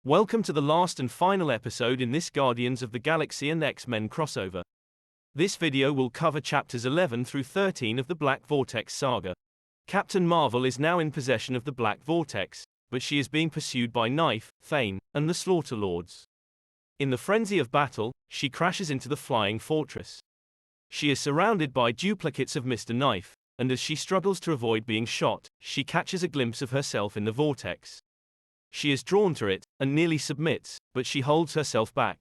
Welcome to the last and final episode in this Guardians of the Galaxy and X-Men crossover. This video will cover chapters 11 through 13 of the Black Vortex saga. Captain Marvel is now in possession of the Black Vortex, but she is being pursued by Knife, Thane, and the Slaughter Lords. In the frenzy of battle, she crashes into the flying fortress. She is surrounded by duplicates of Mr. Knife, and as she struggles to avoid being shot, she catches a glimpse of herself in the vortex. She is drawn to it, and nearly submits, but she holds herself back.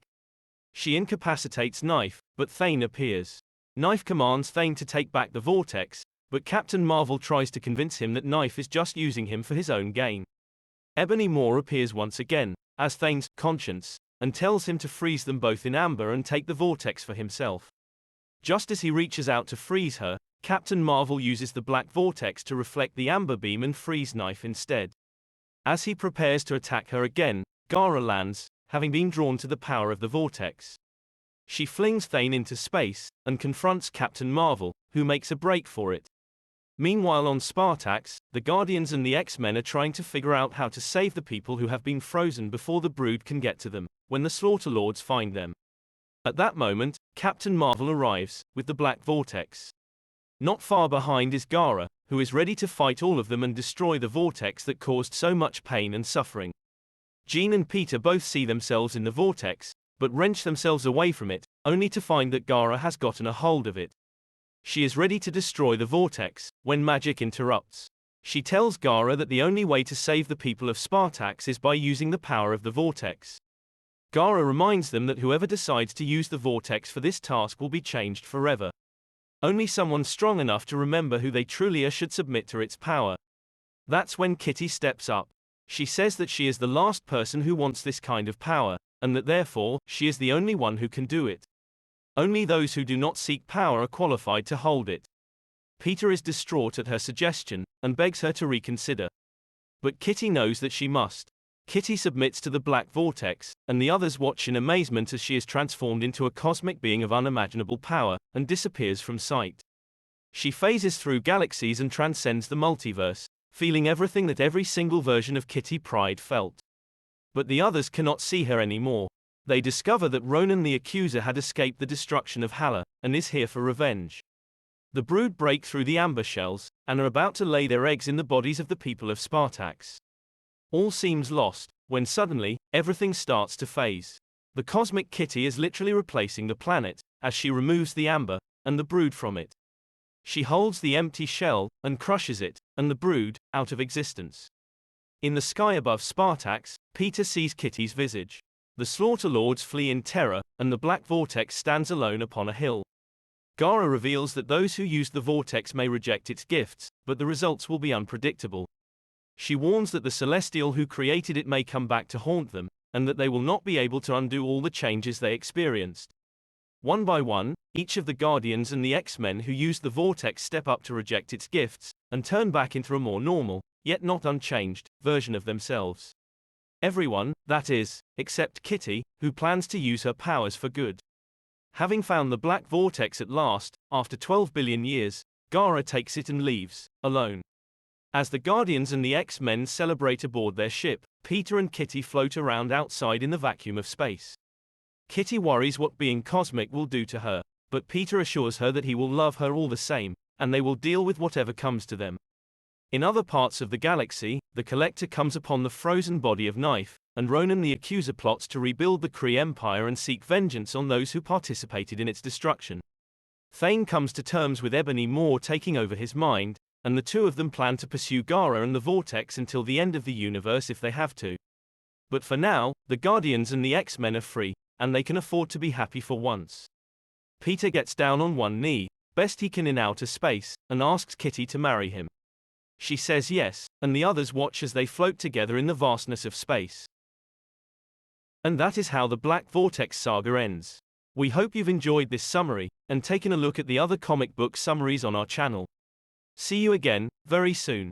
She incapacitates Knife, but Thane appears. Knife commands Thane to take back the vortex, but Captain Marvel tries to convince him that Knife is just using him for his own gain. Ebony Maw appears once again, as Thane's conscience, and tells him to freeze them both in amber and take the vortex for himself. Just as he reaches out to freeze her, Captain Marvel uses the Black Vortex to reflect the amber beam and freeze Knife instead. As he prepares to attack her again, Gara lands, having been drawn to the power of the vortex. She flings Thane into space, and confronts Captain Marvel, who makes a break for it. Meanwhile on Spartax, the Guardians and the X-Men are trying to figure out how to save the people who have been frozen before the Brood can get to them, when the Slaughter Lords find them. At that moment, Captain Marvel arrives, with the Black Vortex. Not far behind is Gara, who is ready to fight all of them and destroy the vortex that caused so much pain and suffering. Jean and Peter both see themselves in the vortex, but wrench themselves away from it, only to find that Gara has gotten a hold of it. She is ready to destroy the vortex, when magic interrupts. She tells Gara that the only way to save the people of Spartax is by using the power of the vortex. Gara reminds them that whoever decides to use the vortex for this task will be changed forever. Only someone strong enough to remember who they truly are should submit to its power. That's when Kitty steps up. She says that she is the last person who wants this kind of power, and that therefore, she is the only one who can do it. Only those who do not seek power are qualified to hold it. Peter is distraught at her suggestion, and begs her to reconsider. But Kitty knows that she must. Kitty submits to the Black Vortex, and the others watch in amazement as she is transformed into a cosmic being of unimaginable power, and disappears from sight. She phases through galaxies and transcends the multiverse, feeling everything that every single version of Kitty Pryde felt. But the others cannot see her anymore. They discover that Ronan the Accuser had escaped the destruction of Hala, and is here for revenge. The Brood break through the amber shells, and are about to lay their eggs in the bodies of the people of Spartax. All seems lost, when suddenly, everything starts to phase. The cosmic Kitty is literally replacing the planet, as she removes the amber, and the Brood from it. She holds the empty shell, and crushes it, and the Brood, out of existence. In the sky above Spartax, Peter sees Kitty's visage. The Slaughter Lords flee in terror, and the Black Vortex stands alone upon a hill. Gara reveals that those who use the vortex may reject its gifts, but the results will be unpredictable. She warns that the Celestial who created it may come back to haunt them, and that they will not be able to undo all the changes they experienced. One by one, each of the Guardians and the X-Men who used the vortex step up to reject its gifts, and turn back into a more normal, yet not unchanged, version of themselves. Everyone, that is, except Kitty, who plans to use her powers for good. Having found the Black Vortex at last, after 12 billion years, Gara takes it and leaves, alone. As the Guardians and the X-Men celebrate aboard their ship, Peter and Kitty float around outside in the vacuum of space. Kitty worries what being cosmic will do to her, but Peter assures her that he will love her all the same, and they will deal with whatever comes to them. In other parts of the galaxy, the Collector comes upon the frozen body of Knife, and Ronan the Accuser plots to rebuild the Kree Empire and seek vengeance on those who participated in its destruction. Thane comes to terms with Ebony Maw taking over his mind, and the two of them plan to pursue Gara and the Vortex until the end of the universe if they have to. But for now, the Guardians and the X-Men are free, and they can afford to be happy for once. Peter gets down on one knee, best he can in outer space, and asks Kitty to marry him. She says yes, and the others watch as they float together in the vastness of space. And that is how the Black Vortex saga ends. We hope you've enjoyed this summary, and taken a look at the other comic book summaries on our channel. See you again, very soon.